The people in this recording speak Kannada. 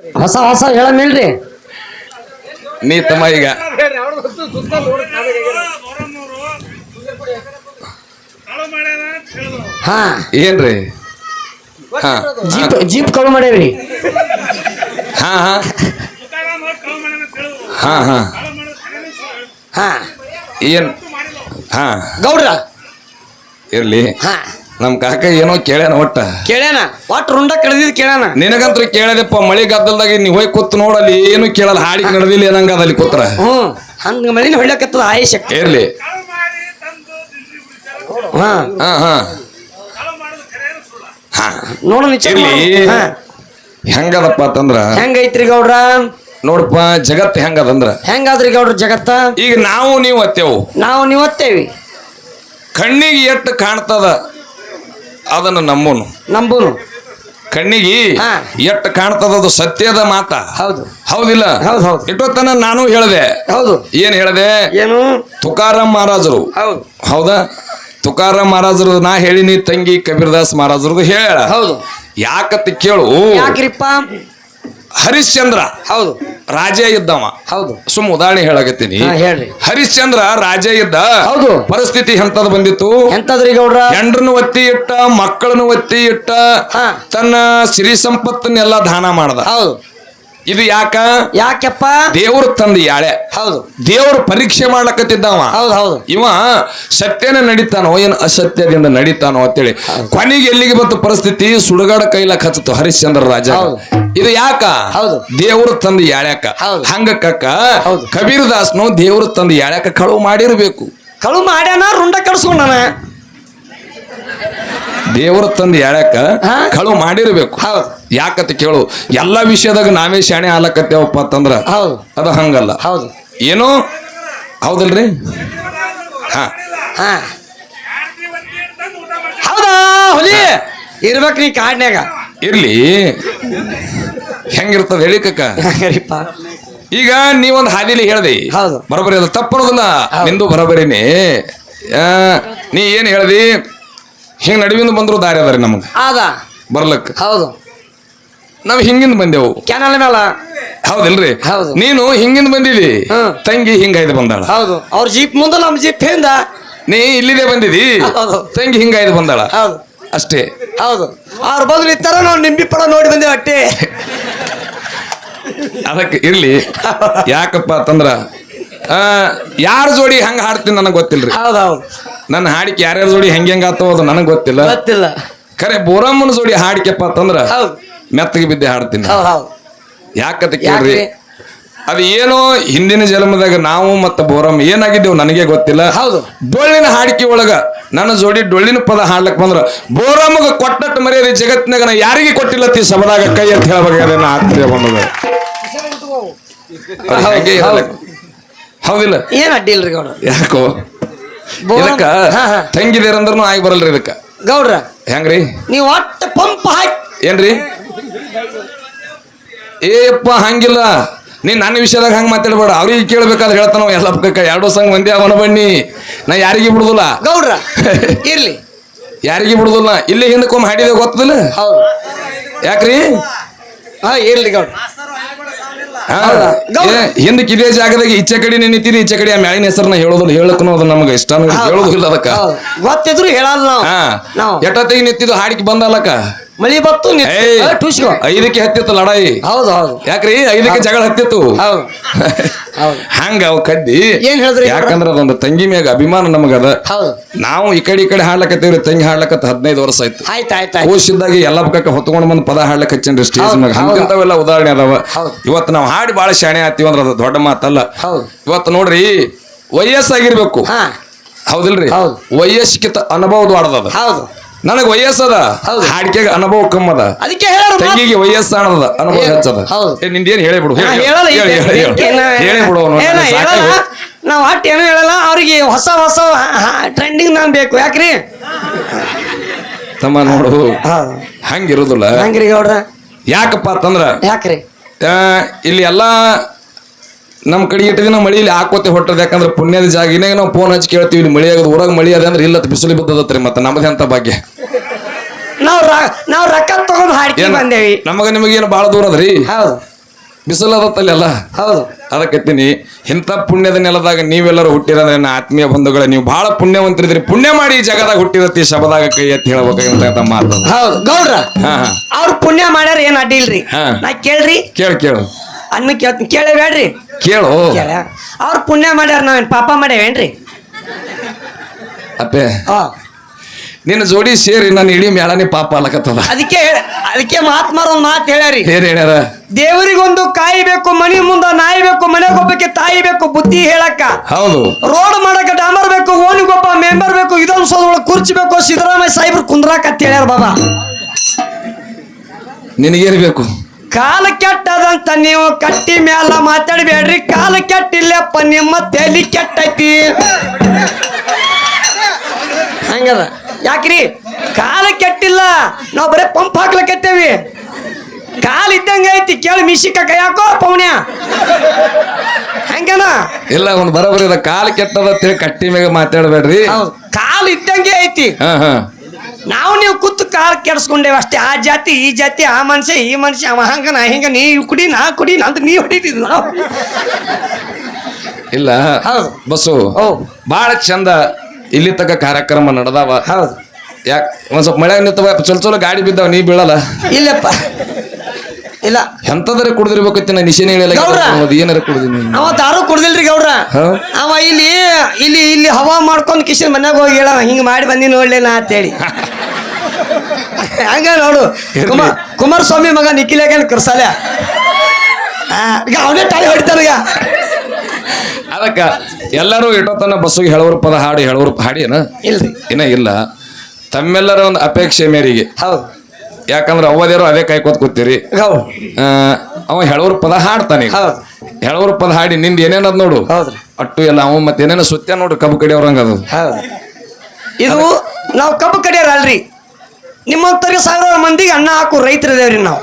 ಹೊಸ ಹೊಸ ಹೇಳಮಿಲ್ರಿ ನೀ ತಮ್ಮ ಈಗ ಹಾ ಏನ್ರಿ ಹಾ ಜೀಪ್ ಜೀಪ್ ಕಳು ಮಾಡೇವ್ರಿ ಹಾ ಹಾ ಹಾ ಹಾ ಹಾ ಏನ್ ಹಾ ಗೌಡ್ರ ಇರ್ಲಿ ಹಾ ನಮ್ ಕಾಕ ಏನೋ ಕೇಳ್ಯಾನ ಒಟ್ಟ ಕೇಳ್ಯಾನ ಒಟ್ಟು ರುಂಡ ಕಳೆದಿದ್ ಕೇಳ್ಯಾನ ನಿನಗಂತೂ ಕೇಳದಪ್ಪ ಮಳಿ ಗದ್ದಲ್ದಾಗ ನೀ ಹೋಗಿ ಕೂತ್ ನೋಡಲ್ಲಿ ಏನು ಕೇಳಲ್ಲ ಹಾಡಿಗೆ ನಡೆದಿಲ್ಲ ಏನಂಗ ಅದಲ್ಲಿ ಕೂತ್ರ ಹಂಗ ಮಳಿನ ಹೊಳ್ಯಾಕತ್ತದ ಆಯಶಕ್ತಿ ಇರ್ಲಿ ಹಾ ಹಾ ಹಾ ಹಾ ನೋಡ ನಿಚ ಇರ್ಲಿ ಹೆಂಗದಪ್ಪ ಅಂತಂದ್ರ ಹೆಂಗೈತ್ರಿ ಗೌಡ್ರ ನೋಡಪ್ಪ ಜಗತ್ ಹೆಂಗದಂದ್ರ ಹೆಂಗಾದ್ರಿ ಗೌಡ್ರ ಜಗತ್ತ ಈಗ ನಾವು ನೀವು ಅತ್ತೇವು ನಾವು ನೀವತ್ತೇವಿ ಕಣ್ಣಿಗೆ ಎಟ್ಟು ಕಾಣ್ತದ ಅದನ್ನ ನಮ್ಮನು ನಂಬೂನು ಕಣ್ಣಿಗೆ ಹಾ. ಎಟ್ಟು ಕಾಣ್ತದ ಅದು ಸತ್ಯದ ಮಾತ ಹೌದು ಹೌದಿಲ್ಲ ಹೌದು ಹೌದು ಇಟ್ಟೊತ್ತನ ನಾನು ಹೇಳ್ದೆ ಹೌದು ಏನ್ ಹೇಳ್ದೆ ಏನು ತುಕಾರಾಮ್ ಮಹಾರಾಜರು ಹೌದು ಹೌದಾ ತುಕಾರಾಮ್ ಮಹಾರಾಜರು ನಾ ಹೇಳಿನಿ ತಂಗಿ ಕಬೀರ್ದಾಸ್ ಮಹಾರಾಜರದು ಹೇಳ ಹೌದು ಯಾಕತ್ ಕೇಳು ಯಾಕ್ರಿಪ್ಪ ಹರಿಶ್ಚಂದ್ರ ಹೌದು ರಾಜ ಇದ್ದವ ಹೌದು ಸುಮ್ ಉದಾಹರಣೆ ಹೇಳಕತ್ತೀನಿ ಹಾ ಹೇಳ್ರಿ ಹರಿಶ್ಚಂದ್ರ ರಾಜ ಇದ್ದ ಹೌದು ಪರಿಸ್ಥಿತಿ ಎಂತದ್ ಬಂದಿತ್ತು ಎಂತದ್ರಿ ಗೌಡ್ರ ಹೆಂಡ್ರನ್ನು ಒತ್ತಿ ಇಟ್ಟ ಮಕ್ಕಳನ್ನು ಒತ್ತಿ ಇಟ್ಟ ಹಾ. ತನ್ನ ಸಿರಿ ಸಂಪತ್ತನ್ನೆಲ್ಲ ದಾನ ಮಾಡ್ದ ಹೌದು ಇದು ಯಾಕ ಯಾಕೆಪ್ಪ ದೇವ್ರ ತಂದ ಯಾಳೆ ಹೌದು ದೇವ್ರ ಪರೀಕ್ಷೆ ಮಾಡ್ಲಕತ್ತಿದ್ದವ ಹೌದು ಹೌದು ಇವ ಸತ್ಯನ ನಡೀತಾನೋ ಏನ್ ಅಸತ್ಯದಿಂದ ನಡೀತಾನೋ ಅಂತೇಳಿ ಕೊನೆಗೆ ಎಲ್ಲಿಗೆ ಬಂತು ಪರಿಸ್ಥಿತಿ ಸುಡುಗಾಡ ಕೈಲಾಕ ಹಚ್ಚತ್ತು ಹರಿಶ್ಚಂದ್ರ ರಾಜ ಹೌದು. ಇದು ಯಾಕ ಹೌದು. ದೇವ್ರ ತಂದ ಯಾಳ್ಯಾಕ ಹೌದು. ಹಂಗ ಕಕ್ಕ ಹೌದು. ಕಬೀರ್ ದಾಸ್ನು ದೇವ್ರ ತಂದ ಯಾಳ್ಯಾಕ ಕಳುವು ಮಾಡಿರ್ಬೇಕು ಕಳು ಮಾಡ್ಯಾನ ರುಂಡ ಕಡ್ಸ್ಕೊಂಡಾನ ದೇವ್ರ ತಂದ ಯಾಳ್ಯಾಕ ಹಾ? ಕಳುವು ಮಾಡಿರ್ಬೇಕು ಹೌದು ಯಾಕತ್ ಕೇಳು ಎಲ್ಲಾ ವಿಷಯದಾಗ ನಾವೇ ಶಾಣೆ ಹಾಲಕತ್ತೇವಪ್ಪ ಅಂತಂದ್ರ ಹೌದು ಅದು ಹಂಗಲ್ಲ ಹೌದು ಏನು ಹೌದಲ್ರಿ ಹಾ ಹಾ ಹೌದಾ ಹುಲಿ ಇರ್ಬೇಕ್ ನೀ ಕಾಡ್ನ್ಯಾಗ ಇರ್ಲಿ ಹೆಂಗಿರ್ತದ ಹೇಳಿ ಕಕ್ಕ ಹಂಗರಿಪ್ಪ ಈಗ ನೀವೊಂದು ಹಾದಿಲಿ ಹೇಳ್ದಿ ಹೌದು. ಬರೋಬರಿ ಅದು ತಪ್ಪರೋದಿಲ್ಲ ಹೌದು. ನಿಂದು ಬರೋಬರಿನೇ ನೀ ಏನ್ ಹೇಳ್ದಿ ಹಿಂಗ್ ನಡುವಿಂದ ಬಂದ್ರು ದಾರಿ ಅದಾರಿ ನಮಗ ಆದ ಬರ್ಲಕ್ ಹೌದು ನಾವ್ ಹಿಂಗಿಂದ ಬಂದೆವು ಕ್ಯಾನಲ್ ಮೇಲ ಹೌದಿಲ್ರಿ ಹೌದು. ನೀನು ಹಿಂಗಿಂದ ಬಂದಿದಿ ಹ್ಮ್. ತಂಗಿ ಹಿಂಗಾಯ್ದು ಬಂದಾಳ ಹೌದು ಅವ್ರ ಜೀಪ್ ಮುಂದೆ ನಮ್ಮ ಜೀಪ್ ಹಿಂದ ನೀ ಇಲ್ಲಿದೆ ಬಂದಿದಿ ಹೌದು. ತಂಗಿ ಹಿಂಗಾಯ್ದು ಬಂದಾಳ ಹೌದು ಅಷ್ಟೇ ಹೌದು ಅವ್ರ ಬಂದ್ರು ಇತ್ತಾರ ನಾವು ನಿಂಬಿ ಪಡ ನೋಡಿ ಬಂದೇವೆ ಅಟ್ಟೆ ಅದಕ್ಕೆ ಇರ್ಲಿ ಯಾಕಪ್ಪ ಅಂತಂದ್ರ ಯಾರ ಜೋಡಿ ಹಂಗ ಹಾಡ್ತೀನಿ ನನಗೆ ಗೊತ್ತಿಲ್ರಿ ಹೌದು ಹೌದು ನನ್ನ ಹಾಡಿಕೆ ಯಾರ್ಯಾರ ಜೋಡಿ ಹೆಂಗ ಆತೋ ಅದು ನನಗೆ ಗೊತ್ತಿಲ್ಲ ಗೊತ್ತಿಲ್ಲ ಖರೆ ಬೋರಮ್ಮನ ಜೋಡಿ ಹಾಡಿಕೆಪ್ಪ ಅಂತಂದ್ರ ಹೌದು ಮೆತ್ತಗೆ ಬಿದ್ದೆ ಹಾಡ್ತೀನಿ ಹೌದು ಹೌದು ಯಾಕಂತ ಕೇಳ್ರಿ ಯಾಕ್ರಿ? ಅದು ಏನೋ ಹಿಂದಿನ ಜನ್ಮದಾಗ ನಾವು ಮತ್ತು ಬೋರಮ್ಮ ಏನಾಗಿದ್ದೇವು ನನಗೆ ಗೊತ್ತಿಲ್ಲ ಹೌದು. ಡೊಳ್ಳಿನ ಹಾಡಿಕೆ ಒಳಗ ನನ್ನ ಜೋಡಿ ಡೊಳ್ಳಿನ ಪದ ಹಾಡ್ಲಕ್ ಬಂದ್ರ ಬೋರಮ್ಮಗ ಕೊಟ್ಟಟ್ಟು ಮರ್ಯಾದೆ ಜಗತ್ತಿನಾಗ ನಾ ಯಾರಿಗೆ ಕೊಟ್ಟಿಲ್ಲ ತಿ ಸಬದಾಗ ಕೈ ಅಂತ ಹೇಳ್ಬೇಕಾದ್ರೆ ನಾ ಆಗ್ತದೆ ಬಂದದ ಹಾಗೆ ಇರಲ್ಲ. ಹೌದಿಲ್ಲ ಏನ್ ಅಡ್ಡಿ ಇಲ್ರಿ ಗೌಡ್ರ ಯಾಕೋ ಬೋರಮ್ಮ- ಇದಕ್ಕ ಹಾ, ಹಾ. ತಂಗಿದೇರಂದ್ರೂ ಆಗಿ ಬರಲ್ರಿ ಇದಕ್ಕ ಗೌಡ್ರ ಹೆಂಗ್ರಿ ನೀವು ಒಟ್ಟು ಪಂಪ್ ಹಾಕಿ ಏನ್ರಿ ಏಪ್ಪ ಹಂಗಿಲ್ಲ ನೀನ್ ನನ್ನ ವಿಷಯದಾಗ ಹಂಗ ಮಾತಾಡ್ಬೇಡ ಅವ್ರಿಗೆ ಕೇಳ್ಬೇಕಾದ್ರೆ ಹೇಳ್ತಾನ ಎಲ್ಲ ಪಕ್ಕ ಎರಡು ಸಂಘ ಮಂದಿ ಅವನ ಬನ್ನಿ ನಾ ಯಾರಿಗೆ ಬಿಡುದಿಲ್ಲ ಗೌಡ್ರ ಇರ್ಲಿ ಯಾರಿಗೆ ಬಿಡುದಿಲ್ಲ ಇಲ್ಲಿ ಹಿಂದಕ್ಕೊಮ್ಮೆ ಹಾಡಿದೆ ಗೊತ್ತದಿಲ್ಲ ಹೌದು ಯಾಕ್ರಿ ಹಾ ಇರ್ಲಿ ಗೌಡ್ರ ಹಾ, ಹೌದಾ? ಗೌಡ. ಹಿಂದಕ್ಕೆ ಇದೇ ಜಾಗದಾಗ ಈಚೆ ಕಡೆ ನಿಂತಿರಿ ಈಚೆ ಕಡೆ ಆ ಮ್ಯಾಳಿನ ಹೆಸರನ್ನ ಹೇಳೋದಿಲ್ಲ ಹೇಳಕ್ಕೂ ಅದು ನಮ್ಗೆ ಇಷ್ಟ ಹೇಳೋದಿಲ್ಲ ಅದಕ್ಕ ಹೌದು ಗೊತ್ತಿದ್ರು ಹೇಳಲ್ಲ ನಾವು ಹಾ ನಾವು ಎಟ್ಟೊತ್ತಿಗೆ ನಿಂತಿದ್ದು ಹಾಡಿಕೆ ಬಂದಲ್ಲಕ್ಕ ಮಳಿ ಬತ್ತು ಏಯ್ ಟೂಸ್ಕೋ 5ಕ್ಕೆ ಹತ್ತಿತ್ತು ಲಡಾಯಿ ಹೌದು ಹೌದು ಯಾಕ್ರಿ 5ಕ್ಕೆ ಜಗಳ ಹತ್ತಿತ್ತು ಹೌದು ಹೌದು ಹಂಗ ಅವ್ ಕದ್ದಿ ಏನ್ ಹೇಳಿದ್ರಿ ಯಾಕಂದ್ರ ಅದೊಂದು ತಂಗಿ ಮ್ಯಾಗ ಅಭಿಮಾನ ನಮಗದ ಹೌದು ನಾವು ಈ ಕಡೆ ಹಾಡ್ಲಕತ್ತೀವ್ರಿ ತಂಗಿ ಹಾಡ್ಲಕತ್ತ 15 ವರ್ಷ ಆಯ್ತು ಆಯ್ತು ಆಯ್ತು ಕೋಶಿದ್ದಾಗ ಎಲ್ಲ ಪಕ್ಕ ಹೊತ್ಕೊಂಡ್ ಬಂದ್ ಪದ ಹಾಡ್ಲಕ್ ಹಚ್ಚೇನ್ರಿ ಸ್ಟೇಜ್ ಹೌದು, ಮ್ಯಾಗ ಹೌದು. ಹಂಗಂತವೆಲ್ಲ ಉದಾಹರಣೆ ಅದಾವ ಹೌದು. ಇವತ್ತು ನಾವು ಹಾಡಿ ಬಾಳ ಶಾಣೆ ಆತೀವಿ ಅಂದ್ರ ಅದು ದೊಡ್ಡ ಮಾತಲ್ಲ ಹೌದು ಇವತ್ತು ನೋಡ್ರಿ ವಯಸ್ಸಾಗಿರ್ಬೇಕು ಹಾ ಹೌದಿಲ್ರಿ ಹೌದು. ವಯಸ್ಸಿಗಿಂತ ಅನುಭವ ದೊಡ್ಡದ ಹೌದು ನನಗ್ ವಯಸ್ಸದ ಹೌದು. ಹಾಡಿಕೆಗೆ ಅನುಭವ ಕಮ್ಮದ ಅದಕ್ಕೆ ಹೇಳೋರು ಮಾತು. ತಂಗಿಗೆ ವಯಸ್ಸಾಣದ ಅನುಭವ ಹೆಚ್ಚದ ಹೌದು. ನಿಂದೇನ್ ಹೇಳಿ ಬಿಡು ನಾ ಹೇಳಲ್ಲ ಈಗ. ಹೇಳಿ ಬಿಡು ಏ, ನಾ ಹೇಳಲ್ಲ. ನಾವು ಒಟ್ಟು ಏನೂ ಹೇಳಲ್ಲ ಅವ್ರಿಗೆ ಹೊಸ ಹೊಸ ಟ್ರೆಂಡಿಂಗ್ ನಾನು ಬೇಕು ಯಾಕ್ರಿ ತಮ್ಮ ನೋಡು ಹೌದು ಹಂಗಿರುದಿಲ್ಲ ಹಂಗ್ರಿ ಗೌಡ್ರ ಯಾಕಪ್ಪ ಅಂತಂದ್ರ ಯಾಕ್ರಿ ಇಲ್ಲಿ ಎಲ್ಲಾ ನಮ್ ಕಡೆ ಇಟ್ಟು ದಿನ ಮಳಿ ಇಲ್ಲಿ ಹಾಕೋತೆ ಹೊಟ್ಟದ ಯಾಕಂದ್ರೆ ಪುಣ್ಯದ ಜಾಗಿನಾಗ ನಾವು ಫೋನ್ ಹಚ್ಚಿ ಕೇಳ್ತೀವಿ ಇಲ್ಲಿ ಮಳಿ ಆಗೋದು ಊರಾಗ ಮಳಿ ಅದ ಅಂದ್ರೆ ಇಲ್ಲ ಬಿಸಿಲು ಬಿದ್ದದತ್ರಿ ಮತ್ತೆ ನಮ್ಮದೇ ಅಂತ ಭಾಗ್ಯ ನಾವ್ ರೊಕ್ಕ ತಗೊಂಡ್ ಹಾಡ್ಕಿ ಬಂದೇವಿ. ನಮಗ ನಿಮಗೇನು ಬಾಳ ದೂರ ಅದ್ರಿ, ಹೌದು ಬಿಸಿಲದತ್ತಲ್ಲಿ ಅಲ್ಲ. ಹೌದು ಅದಕ್ಕೆತ್ತೀನಿ ಇಂಥ ಪುಣ್ಯದ ನೆಲದಾಗ ನೀವೆಲ್ಲರೂ ಹುಟ್ಟಿರಂದ್ರೆ ನನ್ನ ಆತ್ಮೀಯ ಬಂಧುಗಳ ನೀವು ಬಹಳ ಪುಣ್ಯವಂತರಿದ್ರಿ. ಪುಣ್ಯ ಮಾಡಿ ಈ ಜಗದಾಗ ಹುಟ್ಟಿರತ್ತಿ ಶಬದಾಗ ಕೈ ಎತ್ತಿ ಹೇಳ್ಬೇಕಂತ ಮಾತು. ಹೌದು ಗೌಡ್ರ, ಅವ್ರ ಪುಣ್ಯ ಮಾಡ್ಯಾರ ಏನ್ ಅಡ್ಡಿಲ್ರಿ. ನಾ ಕೇಳ್ರಿ, ಕೇಳು ಅನ್ನ ಕೇಳ್ತೀನಿ, ಕೇಳಬೇಡ್ರಿ, ಕೇಳು. ಅವ್ರ ಪುಣ್ಯ ಮಾಡ್ಯಾರ, ನಾವೇನ್ ಪಾಪ ಮಾಡ್ಯಾವೇನ್ರಿ? ಅಪ್ಪೆ ನಿನ್ನ ಜೋಡಿ ಸೇರಿ ನಾನು ಇಡೀ ಮೇಳನೆ ಪಾಪ ಅಲಕತ್ತದ. ಅದಕ್ಕೆ ಮಹಾತ್ಮರ ಒಂದ್ ಮಾತು ಹೇಳ್ಯಾರಿ. ಏನ್ ಹೇಳ್ಯಾರ? ದೇವರಿಗೊಂದು ಕಾಯಿ ಬೇಕು, ಮನಿ ಮುಂದ ನಾಯಿ ಬೇಕು, ಮನೆಗೊಬ್ಬಕ್ಕೆ ತಾಯಿ ಬೇಕು ಬುದ್ಧಿ ಹೇಳಕ್ಕ. ಹೌದು. ರೋಡ್ ಮಾಡಕ ಡಾಮರ್ ಬೇಕು, ಓನಿಗೊಬ್ಬ ಮೆಂಬರ್ ಬೇಕು, ವಿಧಾನಸೌಧೊಳಗೆ ಕುರ್ಚಿ ಬೇಕು, ಸಿದ್ದರಾಮಯ್ಯ ಸಾಹೇಬ್ರು ಕುಂದ್ರಾಕ ಅಂತ ಹೇಳ್ಯಾರ ಬಾಬಾ. ನಿನಗೇನು ಬೇಕು? ಕಾಲ ಕೆಟ್ಟದಂತ ನೀವು ಕಟ್ಟಿ ಮ್ಯಾಲ ಮಾತಾಡಬೇಡ್ರಿ. ಕಾಲ ಕೆಟ್ಟಿಲ್ಲಪ್ಪ, ನಿಮ್ಮ ತಲೆ ಕೆಟ್ಟೈತಿ. ಹಂಗದ ಯಾಕ್ರಿ? ಕಾಲ ಕೆಟ್ಟಿಲ್ಲ, ನಾವ್ ಬರೇ ಪಂಪ್ ಹಾಕ್ಲಕತ್ತೇವಿ. ಕಾಲ್ ಇದ್ದಂಗ ಐತಿ, ಕೇಳಿ ಮಿಶಿಕ ಕೈ ಹಾಕೋ ಪೌಣ್ಯ. ಹಂಗನ ಇಲ್ಲ, ಒಂದ್ ಬರೋಬರಿ ಅದ. ಕಾಲ ಕೆಟ್ಟದ ತಿಳಿ ಕಟ್ಟಿ ಮ್ಯಾಗ ಮಾತಾಡಬೇಡ್ರಿ. ಕಾಲ್ ಇದ್ದಂಗೆ ಐತಿ. ನಾವು ನೀವು ಕೂತು ಕಾಲ್ ಕೆಡ್ಸ್ಕೊಂಡೇವ ಅಷ್ಟೇ. ಆ ಜಾತಿ ಈ ಜಾತಿ, ಆ ಮನುಷ್ಯ ಈ ಮನುಷ್ಯ, ಅವ ಹಂಗ ನಾ ಹಿಂಗ, ನೀ ಕುಡಿ ನಾ ಕುಡಿ ಅಂತ ನೀ ಹೊಡಿತಿದ್ ನಾವು. ಇಲ್ಲ ಬಸ್ಸು ಬಾಳ ಚಂದ ಇಲ್ಲಿ ತಕ ಕಾರ್ಯಕ್ರಮ ನಡೆದಾವ. ಹೌದು. ಯಾಕೆ ಒಂದ್ ಸ್ವಲ್ಪ ಮಳೆ ನಿಂತವ, ಚಲೋ ಗಾಡಿ ಬಿದ್ದಾವ, ನೀ ಬೀಳಲ್ಲ. ಇಲ್ಲಪ್ಪ ಇಲ್ಲ. ಎಂತದ್ರೆ ಕುಡ್ದಿರ್ಬೇಕೈತಿ, ನಾ ನಿಶೇನೆ ಹೇಳಿಲ್ಲ. ಏನಾರ ಕುಡ್ದಿನಿ. ಅವ ದಾರು ಕುಡ್ದಿಲ್ರಿ ಗೌಡ್ರ. ಅವ ಇಲ್ಲಿ ಇಲ್ಲಿ ಇಲ್ಲಿ ಹವಾ ಮಾಡ್ಕೊಂಡ್ ಕಿಶನ್ ಮನ್ಯಾಗ ಹೋಗಿ ಹೇಳ, ಹಿಂಗ ಮಾಡಿ ಬಂದಿ ನೋಡ್ಲೇನ ಅಂತೇಳಿ. ಹಂಗ ನೋಡು, ಕುಮಾರಸ್ವಾಮಿ ಮಗ ನಿಖಿಲಾಗೇನ್ ಕರ್ಸಾಲೆ ಈಗ ಅವನೇ ಟಾಳಿ ಹೊಡಿತಾನೀಗ. ಅದಕ್ಕ ಎಲ್ಲರೂ ಇಟ್ಟೋತನ ಬಸ್ಸಿಗೆ ಹೇಳೋರು ಪದ ಹಾಡಿ ಏನ ಇಲ್ರಿ, ಇನ್ನ ಇಲ್ಲ. ತಮ್ಮೆಲ್ಲರ ಒಂದು ಅಪೇಕ್ಷೆ ಮೇರೆಗೆ. ಹೌದು. ಯಾಕಂದ್ರೆ ಅವದೇರು ಅದೇ ಕಾಯ್ಕೋತ್ ಕೂತೀರಿ. ಅವ ಹೇಳೋರು ಪದ ಹಾಡ್ತಾನೆ. ಹೇಳೋರು ಪದ ಹಾಡಿ ನಿಂದ ಏನೇನದ್ ನೋಡು. ಹೌದ್ರಿ. ಅಟ್ಟು ಎಲ್ಲ ಅವ ಮತ್ತೆ ಏನೇನೋ ಸುತ್ತ ನೋಡು, ಕಬ್ಬು ಕಡಿಯವ್ರಂಗ ಅದು. ಇದು ನಾವು ಕಬ್ಬು ಕಡಿಯೋರಲ್ರಿ, ನಿಮ್ಮಂತರಿಗೆ 1000 ಮಂದಿಗೆ ಅನ್ನ ಹಾಕು ರೈತರಿದೇವ್ರಿ ನಾವು.